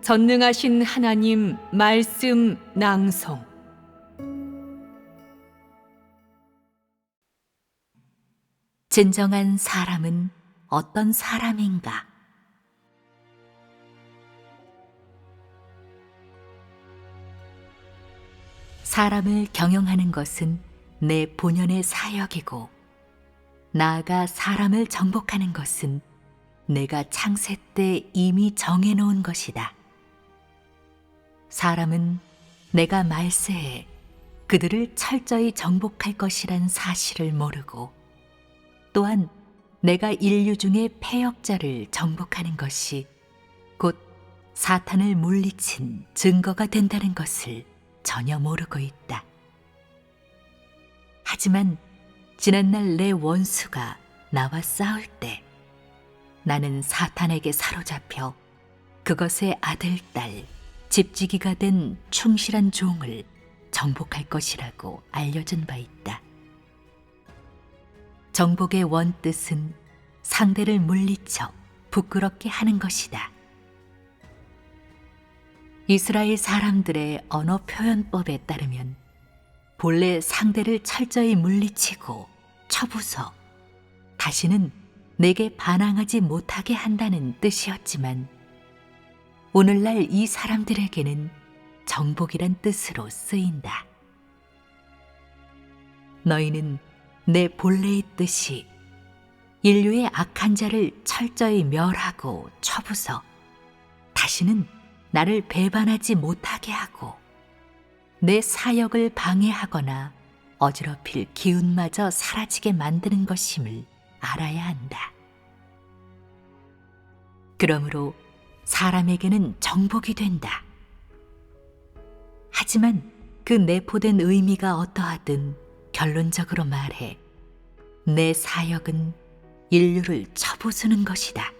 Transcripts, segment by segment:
전능하신 하나님 말씀 낭송. 진정한 사람은 어떤 사람인가? 사람을 경영하는 것은 내 본연의 사역이고, 나아가 사람을 정복하는 것은 내가 창세 때 이미 정해놓은 것이다. 사람은 내가 말세에 그들을 철저히 정복할 것이란 사실을 모르고, 또한 내가 인류 중에 패역자를 정복하는 것이 곧 사탄을 물리친 증거가 된다는 것을 전혀 모르고 있다. 하지만 지난날 내 원수가 나와 싸울 때 나는 사탄에게 사로잡혀 그것의 아들, 딸, 집지기가 된 충실한 종을 정복할 것이라고 알려진 바 있다. 정복의 원뜻은 상대를 물리쳐 부끄럽게 하는 것이다. 이스라엘 사람들의 언어 표현법에 따르면 본래 상대를 철저히 물리치고 쳐부숴 다시는 내게 반항하지 못하게 한다는 뜻이었지만, 오늘날 이 사람들에게는 정복이란 뜻으로 쓰인다. 너희는 내 본래의 뜻이 인류의 악한 자를 철저히 멸하고 쳐부숴 다시는 나를 배반하지 못하게 하고 내 사역을 방해하거나 어지럽힐 기운마저 사라지게 만드는 것임을 알아야 한다. 그러므로 사람에게는 정복이 된다. 하지만 그 내포된 의미가 어떠하든 결론적으로 말해 내 사역은 인류를 쳐부수는 것이다.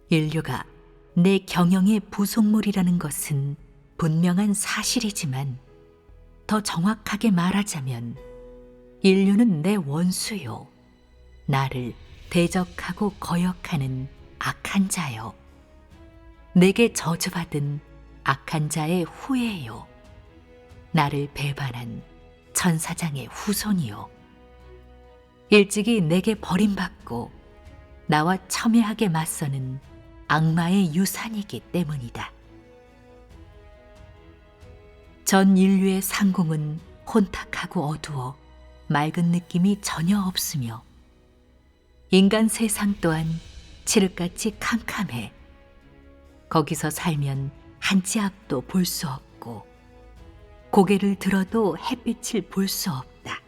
인류가 내 경영의 부속물이라는 것은 분명한 사실이지만, 더 정확하게 말하자면 인류는 내 원수요, 나를 대적하고 거역하는 악한 자요, 내게 저주받은 악한 자의 후예요, 나를 배반한 천사장의 후손이요, 일찍이 내게 버림받고 나와 첨예하게 맞서는 악마의 유산이기 때문이다. 전 인류의 상공은 혼탁하고 어두워 맑은 느낌이 전혀 없으며, 인간 세상 또한 칠흑같이 캄캄해 거기서 살면 한 치 앞도 볼 수 없고 고개를 들어도 햇빛을 볼 수 없다.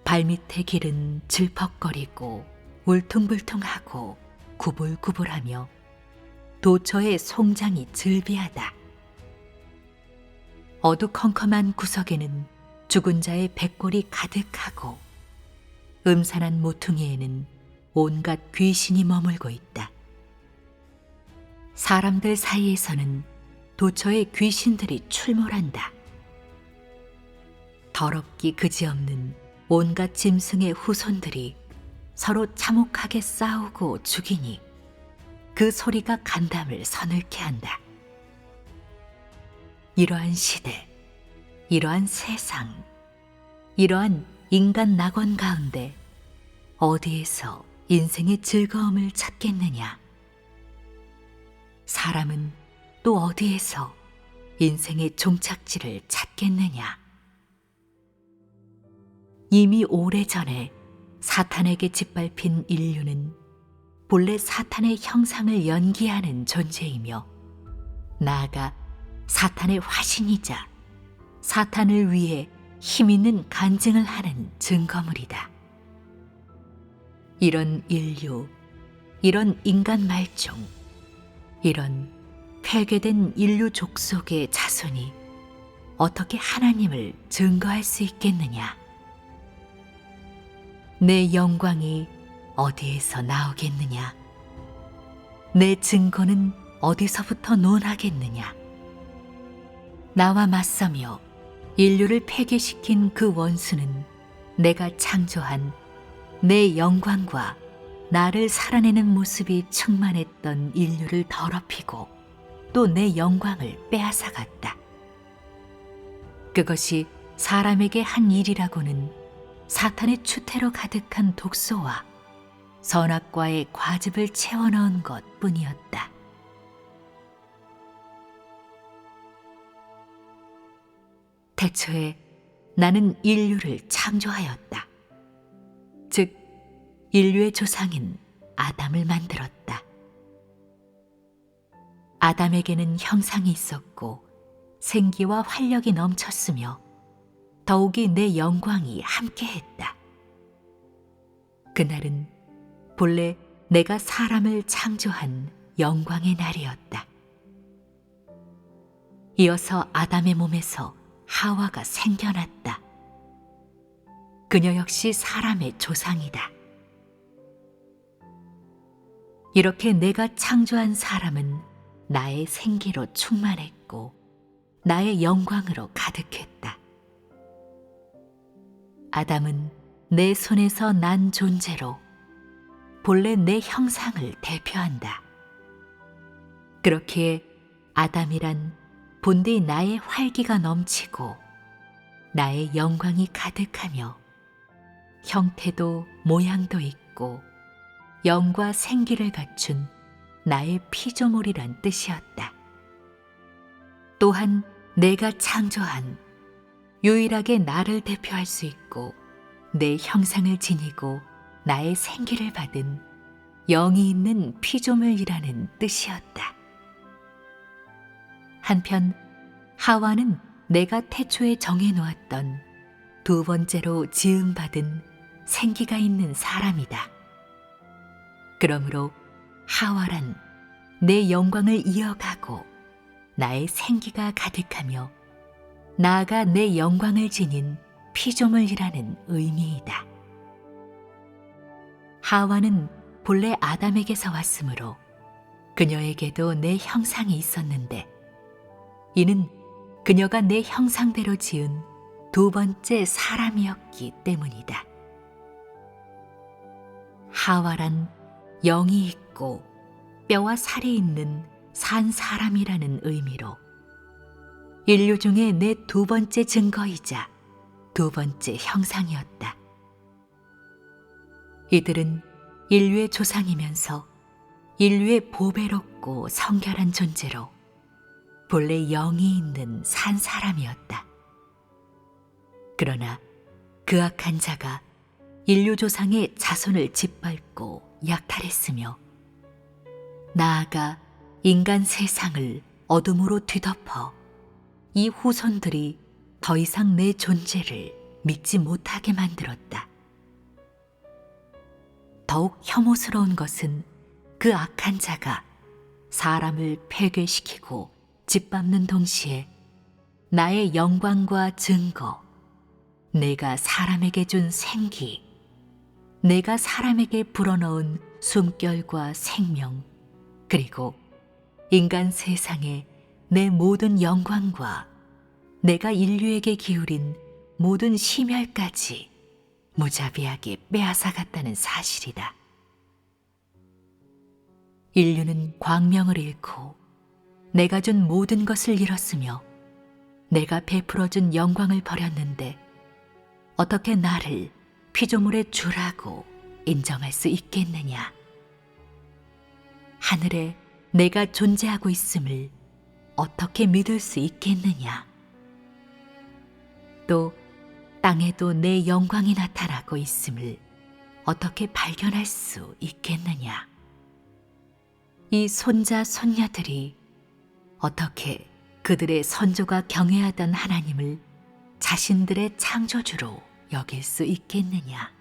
발밑의 길은 질퍽거리고 울퉁불퉁하고 구불구불하며 도처의 송장이 즐비하다. 어두컴컴한 구석에는 죽은 자의 백골이 가득하고 음산한 모퉁이에는 온갖 귀신이 머물고 있다. 사람들 사이에서는 도처의 귀신들이 출몰한다. 더럽기 그지없는 온갖 짐승의 후손들이 서로 참혹하게 싸우고 죽이니 그 소리가 간담을 서늘케 한다. 이러한 시대, 이러한 세상, 이러한 인간 낙원 가운데 어디에서 인생의 즐거움을 찾겠느냐? 사람은 또 어디에서 인생의 종착지를 찾겠느냐? 이미 오래전에 사탄에게 짓밟힌 인류는 본래 사탄의 형상을 연기하는 존재이며, 나아가 사탄의 화신이자 사탄을 위해 힘있는 간증을 하는 증거물이다. 이런 인류, 이런 인간 말종, 이런 폐괴된 인류 족속의 자손이 어떻게 하나님을 증거할 수 있겠느냐? 내 영광이 어디에서 나오겠느냐? 내 증거는 어디서부터 논하겠느냐? 나와 맞서며 인류를 폐괴시킨 그 원수는 내가 창조한 내 영광과 나를 살아내는 모습이 충만했던 인류를 더럽히고 또 내 영광을 빼앗아갔다. 그것이 사람에게 한 일이라고는 사탄의 추태로 가득한 독소와 선악과의 과즙을 채워 넣은 것 뿐이었다. 태초에 나는 인류를 창조하였다. 즉, 인류의 조상인 아담을 만들었다. 아담에게는 형상이 있었고 생기와 활력이 넘쳤으며 더욱이 내 영광이 함께했다. 그날은 본래 내가 사람을 창조한 영광의 날이었다. 이어서 아담의 몸에서 하와가 생겨났다. 그녀 역시 사람의 조상이다. 이렇게 내가 창조한 사람은 나의 생기로 충만했고 나의 영광으로 가득했다. 아담은 내 손에서 난 존재로 본래 내 형상을 대표한다. 그렇기에 아담이란 본디 나의 활기가 넘치고 나의 영광이 가득하며 형태도 모양도 있고 영과 생기를 갖춘 나의 피조물이란 뜻이었다. 또한 내가 창조한 유일하게 나를 대표할 수 있고 내 형상을 지니고 나의 생기를 받은 영이 있는 피조물이라는 뜻이었다. 한편 하와는 내가 태초에 정해놓았던 두 번째로 지음받은 생기가 있는 사람이다. 그러므로 하와란 내 영광을 이어가고 나의 생기가 가득하며 나아가 내 영광을 지닌 피조물이라는 의미이다. 하와는 본래 아담에게서 왔으므로 그녀에게도 내 형상이 있었는데 이는 그녀가 내 형상대로 지은 두 번째 사람이었기 때문이다. 하와란 영이 있고 뼈와 살이 있는 산 사람이라는 의미로 인류 중에 내 두 번째 증거이자 두 번째 형상이었다. 이들은 인류의 조상이면서 인류의 보배롭고 성결한 존재로 본래 영이 있는 산 사람이었다. 그러나 그 악한 자가 인류 조상의 자손을 짓밟고 약탈했으며 나아가 인간 세상을 어둠으로 뒤덮어 이 후손들이 더 이상 내 존재를 믿지 못하게 만들었다. 더욱 혐오스러운 것은 그 악한 자가 사람을 폐괴시키고 짓밟는 동시에 나의 영광과 증거, 내가 사람에게 준 생기, 내가 사람에게 불어넣은 숨결과 생명, 그리고 인간 세상에 내 모든 영광과 내가 인류에게 기울인 모든 심혈까지 무자비하게 빼앗아갔다는 사실이다. 인류는 광명을 잃고 내가 준 모든 것을 잃었으며 내가 베풀어준 영광을 버렸는데 어떻게 나를 피조물의 주라고 인정할 수 있겠느냐? 하늘에 내가 존재하고 있음을 어떻게 믿을 수 있겠느냐? 또 땅에도 내 영광이 나타나고 있음을 어떻게 발견할 수 있겠느냐? 이 손자 손녀들이 어떻게 그들의 선조가 경외하던 하나님을 자신들의 창조주로 여길 수 있겠느냐?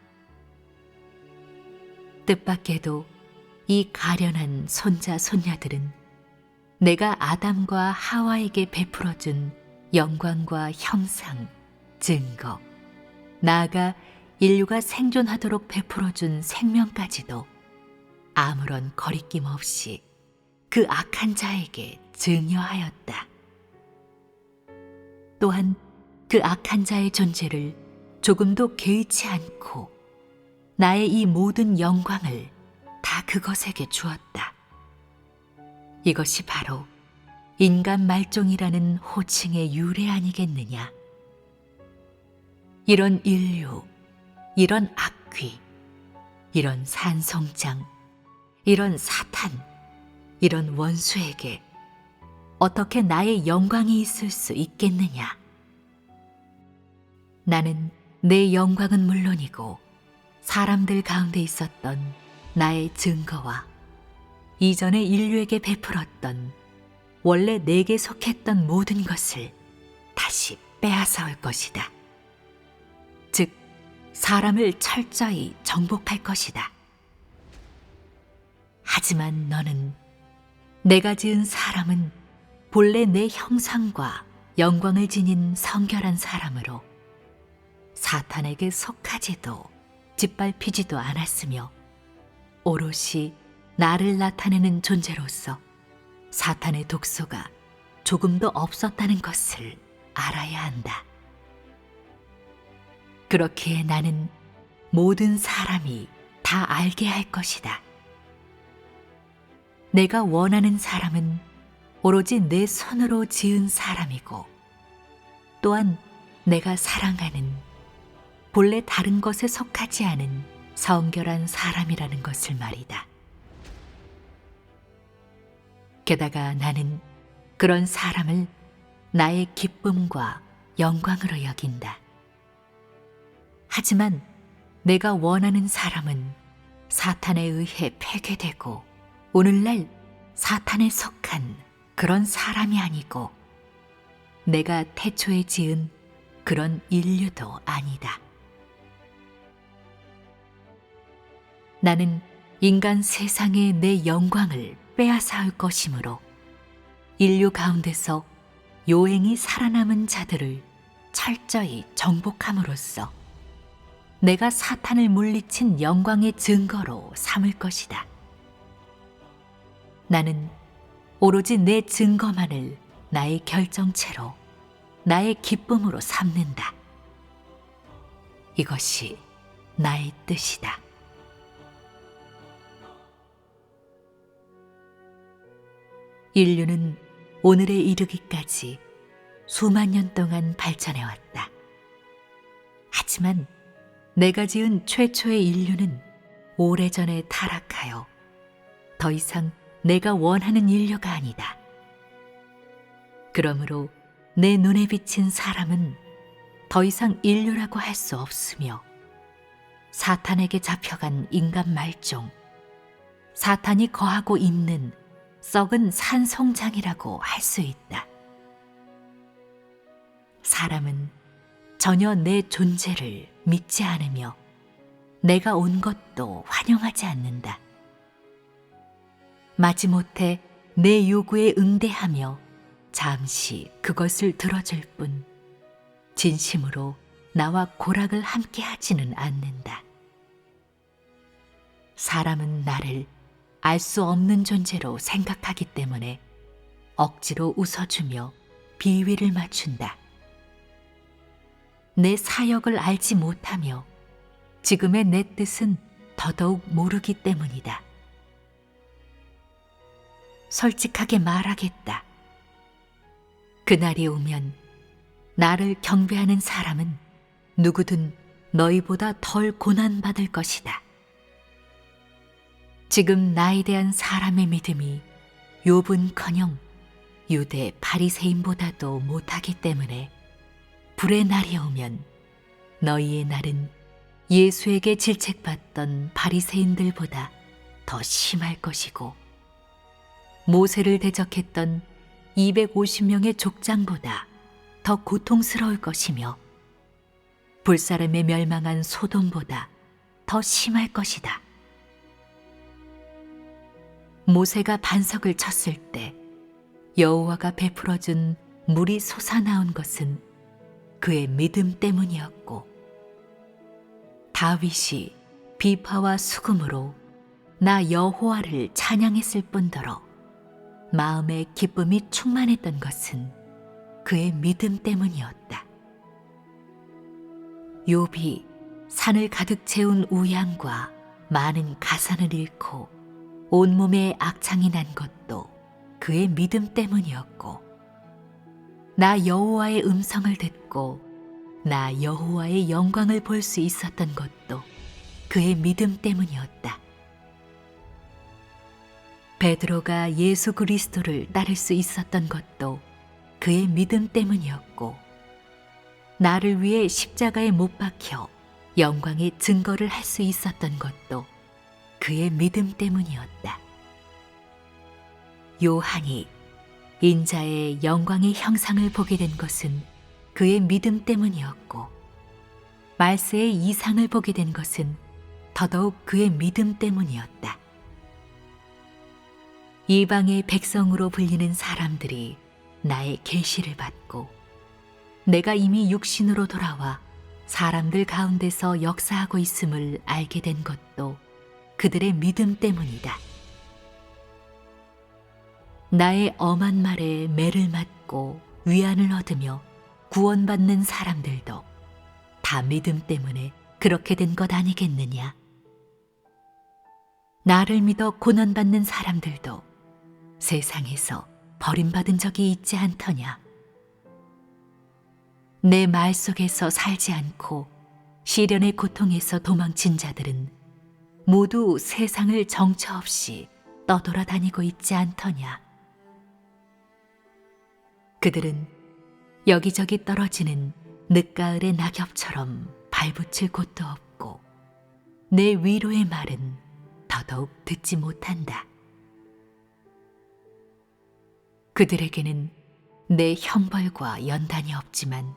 뜻밖에도 이 가련한 손자 손녀들은 내가 아담과 하와에게 베풀어준 영광과 형상, 증거, 나아가 인류가 생존하도록 베풀어준 생명까지도 아무런 거리낌 없이 그 악한 자에게 증여하였다. 또한 그 악한 자의 존재를 조금도 개의치 않고 나의 이 모든 영광을 다 그것에게 주었다. 이것이 바로 인간 말종이라는 호칭의 유래 아니겠느냐. 이런 인류, 이런 악귀, 이런 산송장, 이런 사탄, 이런 원수에게 어떻게 나의 영광이 있을 수 있겠느냐. 나는 내 영광은 물론이고 사람들 가운데 있었던 나의 증거와 이전에 인류에게 베풀었던 원래 내게 속했던 모든 것을 다시 빼앗아올 것이다. 즉, 사람을 철저히 정복할 것이다. 하지만 너는 내가 지은 사람은 본래 내 형상과 영광을 지닌 성결한 사람으로 사탄에게 속하지도 짓밟히지도 않았으며 오롯이 나를 나타내는 존재로서 사탄의 독소가 조금도 없었다는 것을 알아야 한다. 그렇기에 나는 모든 사람이 다 알게 할 것이다. 내가 원하는 사람은 오로지 내 손으로 지은 사람이고 또한 내가 사랑하는 본래 다른 것에 속하지 않은 성결한 사람이라는 것을 말이다. 게다가 나는 그런 사람을 나의 기쁨과 영광으로 여긴다. 하지만 내가 원하는 사람은 사탄에 의해 폐괴되고 오늘날 사탄에 속한 그런 사람이 아니고 내가 태초에 지은 그런 인류도 아니다. 나는 인간 세상에 내 영광을 빼앗아올 것이므로 인류 가운데서 요행이 살아남은 자들을 철저히 정복함으로써 내가 사탄을 물리친 영광의 증거로 삼을 것이다. 나는 오로지 내 증거만을 나의 결정체로 나의 기쁨으로 삼는다. 이것이 나의 뜻이다. 인류는 오늘에 이르기까지 수만 년 동안 발전해왔다. 하지만 내가 지은 최초의 인류는 오래전에 타락하여 더 이상 내가 원하는 인류가 아니다. 그러므로 내 눈에 비친 사람은 더 이상 인류라고 할 수 없으며 사탄에게 잡혀간 인간 말종, 사탄이 거하고 있는 썩은 산송장이라고 할 수 있다. 사람은 전혀 내 존재를 믿지 않으며 내가 온 것도 환영하지 않는다. 마지못해 내 요구에 응대하며 잠시 그것을 들어줄 뿐 진심으로 나와 고락을 함께 하지는 않는다. 사람은 나를 알 수 없는 존재로 생각하기 때문에 억지로 웃어주며 비위를 맞춘다. 내 사역을 알지 못하며 지금의 내 뜻은 더더욱 모르기 때문이다. 솔직하게 말하겠다. 그날이 오면 나를 경배하는 사람은 누구든 너희보다 덜 고난받을 것이다. 지금 나에 대한 사람의 믿음이 욥은커녕 유대 바리새인보다도 못하기 때문에 불의 날이 오면 너희의 날은 예수에게 질책받던 바리새인들보다 더 심할 것이고 모세를 대적했던 250명의 족장보다 더 고통스러울 것이며 불사름에 멸망한 소돔보다 더 심할 것이다. 모세가 반석을 쳤을 때 여호와가 베풀어준 물이 솟아나온 것은 그의 믿음 때문이었고 다윗이 비파와 수금으로 나 여호와를 찬양했을 뿐더러 마음에 기쁨이 충만했던 것은 그의 믿음 때문이었다. 욥이 산을 가득 채운 우양과 많은 가산을 잃고 온몸에 악창이 난 것도 그의 믿음 때문이었고, 나 여호와의 음성을 듣고 나 여호와의 영광을 볼 수 있었던 것도 그의 믿음 때문이었다. 베드로가 예수 그리스도를 따를 수 있었던 것도 그의 믿음 때문이었고, 나를 위해 십자가에 못 박혀 영광의 증거를 할 수 있었던 것도 그의 믿음 때문이었다. 요한이 인자의 영광의 형상을 보게 된 것은 그의 믿음 때문이었고, 말세의 이상을 보게 된 것은 더더욱 그의 믿음 때문이었다. 이방의 백성으로 불리는 사람들이 나의 계시를 받고, 내가 이미 육신으로 돌아와 사람들 가운데서 역사하고 있음을 알게 된 것도 그들의 믿음 때문이다. 나의 엄한 말에 매를 맞고 위안을 얻으며 구원받는 사람들도 다 믿음 때문에 그렇게 된 것 아니겠느냐? 나를 믿어 고난받는 사람들도 세상에서 버림받은 적이 있지 않더냐? 내 말 속에서 살지 않고 시련의 고통에서 도망친 자들은 모두 세상을 정처 없이 떠돌아다니고 있지 않더냐? 그들은 여기저기 떨어지는 늦가을의 낙엽처럼 발붙일 곳도 없고, 내 위로의 말은 더더욱 듣지 못한다. 그들에게는 내 형벌과 연단이 없지만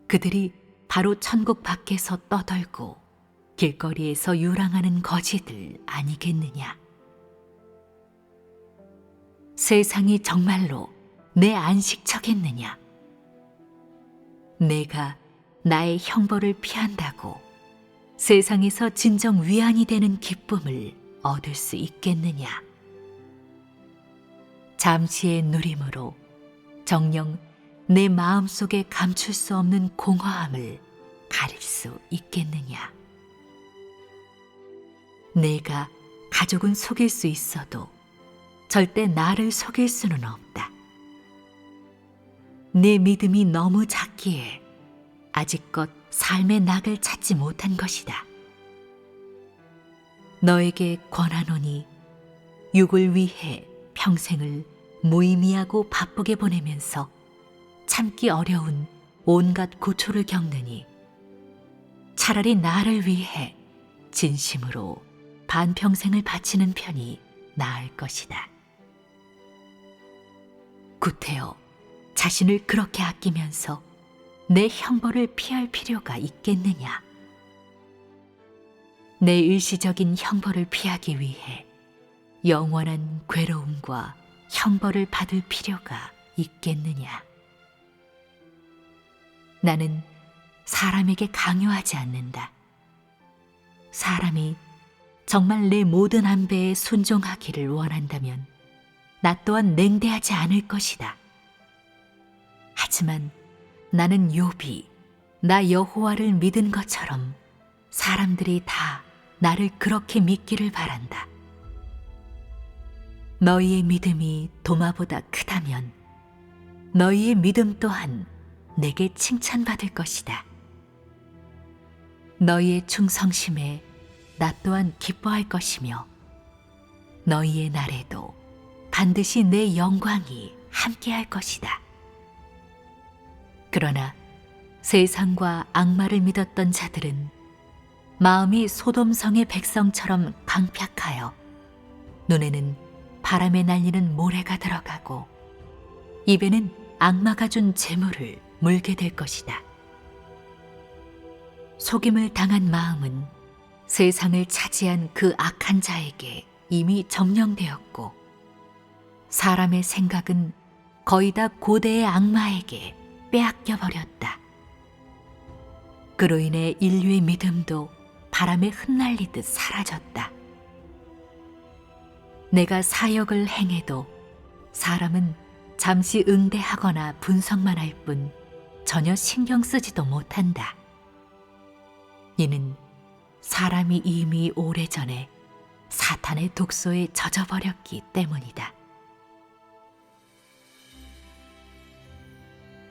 그들이 바로 천국 밖에서 떠돌고 길거리에서 유랑하는 거지들 아니겠느냐? 세상이 정말로 내 안식처겠느냐? 내가 나의 형벌을 피한다고 세상에서 진정 위안이 되는 기쁨을 얻을 수 있겠느냐? 잠시의 누림으로 정녕 내 마음속에 감출 수 없는 공허함을 가릴 수 있겠느냐? 내가 가족은 속일 수 있어도 절대 나를 속일 수는 없다. 내 믿음이 너무 작기에 아직껏 삶의 낙을 찾지 못한 것이다. 너에게 권하노니 육을 위해 평생을 무의미하고 바쁘게 보내면서 참기 어려운 온갖 고초를 겪느니 차라리 나를 위해 진심으로 반평생을 바치는 편이 나을 것이다. 구태여 자신을 그렇게 아끼면서 내 형벌을 피할 필요가 있겠느냐? 내 일시적인 형벌을 피하기 위해 영원한 괴로움과 형벌을 받을 필요가 있겠느냐? 나는 사람에게 강요하지 않는다. 사람이 정말 내 모든 안배에 순종하기를 원한다면 나 또한 냉대하지 않을 것이다. 하지만 나는 욥이 나 여호와를 믿은 것처럼 사람들이 다 나를 그렇게 믿기를 바란다. 너희의 믿음이 도마보다 크다면 너희의 믿음 또한 내게 칭찬받을 것이다. 너희의 충성심에 나 또한 기뻐할 것이며 너희의 날에도 반드시 내 영광이 함께할 것이다. 그러나 세상과 악마를 믿었던 자들은 마음이 소돔성의 백성처럼 강팍하여 눈에는 바람에 날리는 모래가 들어가고 입에는 악마가 준 재물을 물게 될 것이다. 속임을 당한 마음은 세상을 차지한 그 악한 자에게 이미 점령되었고 사람의 생각은 거의 다 고대의 악마에게 빼앗겨 버렸다. 그로 인해 인류의 믿음도 바람에 흩날리듯 사라졌다. 내가 사역을 행해도 사람은 잠시 응대하거나 분석만 할 뿐 전혀 신경 쓰지도 못한다. 이는 사람이 이미 오래전에 사탄의 독소에 젖어버렸기 때문이다.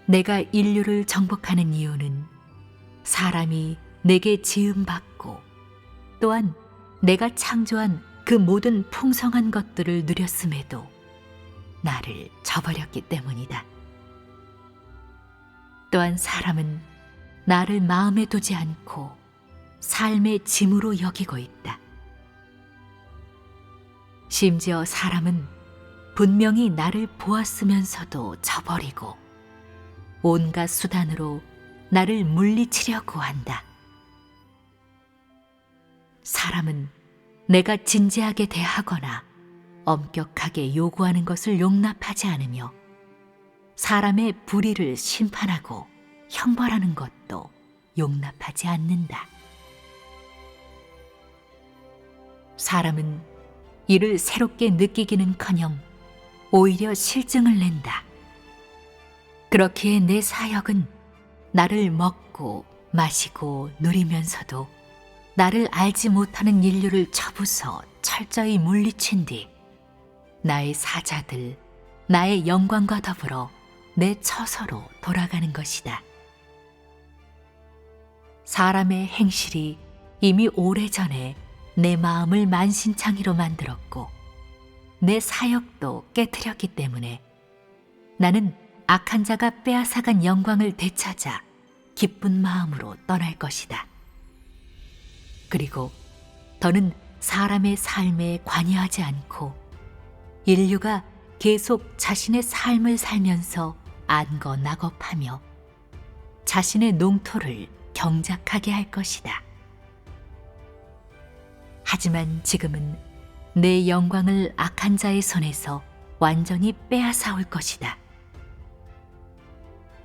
내가 인류를 정복하는 이유는 사람이 내게 지음받고 또한 내가 창조한 그 모든 풍성한 것들을 누렸음에도 나를 저버렸기 때문이다. 또한 사람은 나를 마음에 두지 않고 삶의 짐으로 여기고 있다. 심지어 사람은 분명히 나를 보았으면서도 저버리고 온갖 수단으로 나를 물리치려고 한다. 사람은 내가 진지하게 대하거나 엄격하게 요구하는 것을 용납하지 않으며 사람의 불의를 심판하고 형벌하는 것도 용납하지 않는다. 사람은 이를 새롭게 느끼기는커녕 오히려 실증을 낸다. 그렇기에 내 사역은 나를 먹고 마시고 누리면서도 나를 알지 못하는 인류를 쳐부숴 철저히 물리친 뒤 나의 사자들, 나의 영광과 더불어 내 처소로 돌아가는 것이다. 사람의 행실이 이미 오래전에 내 마음을 만신창이로 만들었고 내 사역도 깨트렸기 때문에 나는 악한 자가 빼앗아간 영광을 되찾아 기쁜 마음으로 떠날 것이다. 그리고 더는 사람의 삶에 관여하지 않고 인류가 계속 자신의 삶을 살면서 안거나겁하며 자신의 농토를 경작하게 할 것이다. 하지만 지금은 내 영광을 악한 자의 손에서 완전히 빼앗아 올 것이다.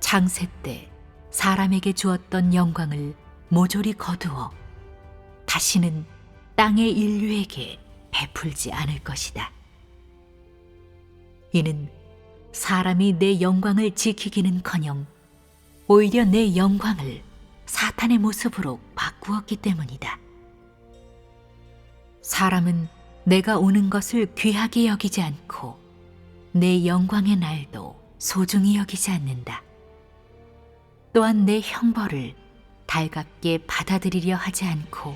창세 때 사람에게 주었던 영광을 모조리 거두어 다시는 땅의 인류에게 베풀지 않을 것이다. 이는 사람이 내 영광을 지키기는커녕 오히려 내 영광을 사탄의 모습으로 바꾸었기 때문이다. 사람은 내가 오는 것을 귀하게 여기지 않고 내 영광의 날도 소중히 여기지 않는다. 또한 내 형벌을 달갑게 받아들이려 하지 않고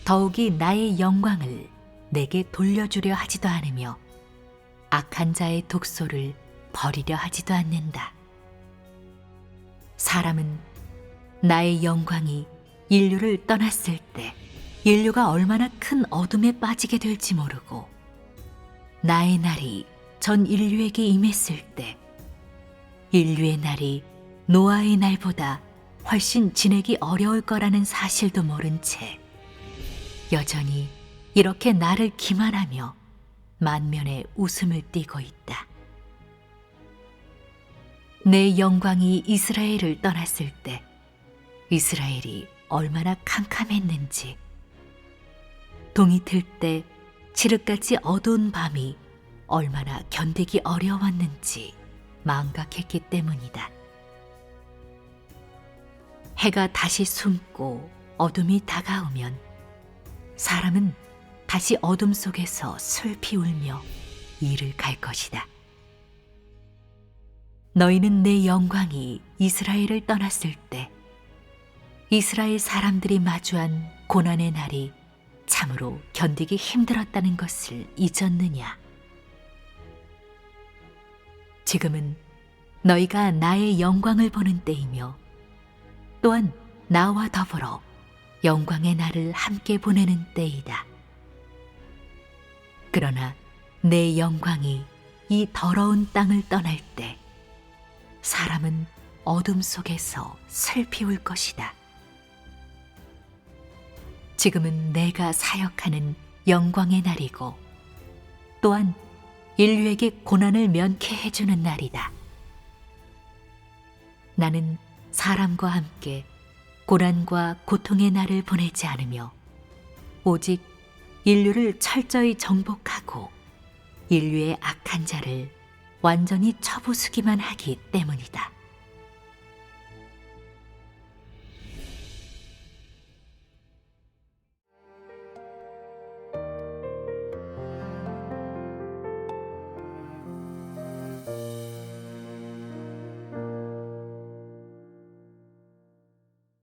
더욱이 나의 영광을 내게 돌려주려 하지도 않으며 악한 자의 독소를 버리려 하지도 않는다. 사람은 나의 영광이 인류를 떠났을 때 인류가 얼마나 큰 어둠에 빠지게 될지 모르고 나의 날이 전 인류에게 임했을 때 인류의 날이 노아의 날보다 훨씬 지내기 어려울 거라는 사실도 모른 채 여전히 이렇게 나를 기만하며 만면에 웃음을 띠고 있다. 내 영광이 이스라엘을 떠났을 때 이스라엘이 얼마나 캄캄했는지, 동이 틀 때 칠흑같이 어두운 밤이 얼마나 견디기 어려웠는지 망각했기 때문이다. 해가 다시 숨고 어둠이 다가오면 사람은 다시 어둠 속에서 슬피 울며 이를 갈 것이다. 너희는 내 영광이 이스라엘을 떠났을 때 이스라엘 사람들이 마주한 고난의 날이 참으로 견디기 힘들었다는 것을 잊었느냐? 지금은 너희가 나의 영광을 보는 때이며 또한 나와 더불어 영광의 날을 함께 보내는 때이다. 그러나 내 영광이 이 더러운 땅을 떠날 때 사람은 어둠 속에서 슬피 울 것이다. 지금은 내가 사역하는 영광의 날이고 또한 인류에게 고난을 면케 해주는 날이다. 나는 사람과 함께 고난과 고통의 날을 보내지 않으며 오직 인류를 철저히 정복하고 인류의 악한 자를 완전히 쳐부수기만 하기 때문이다.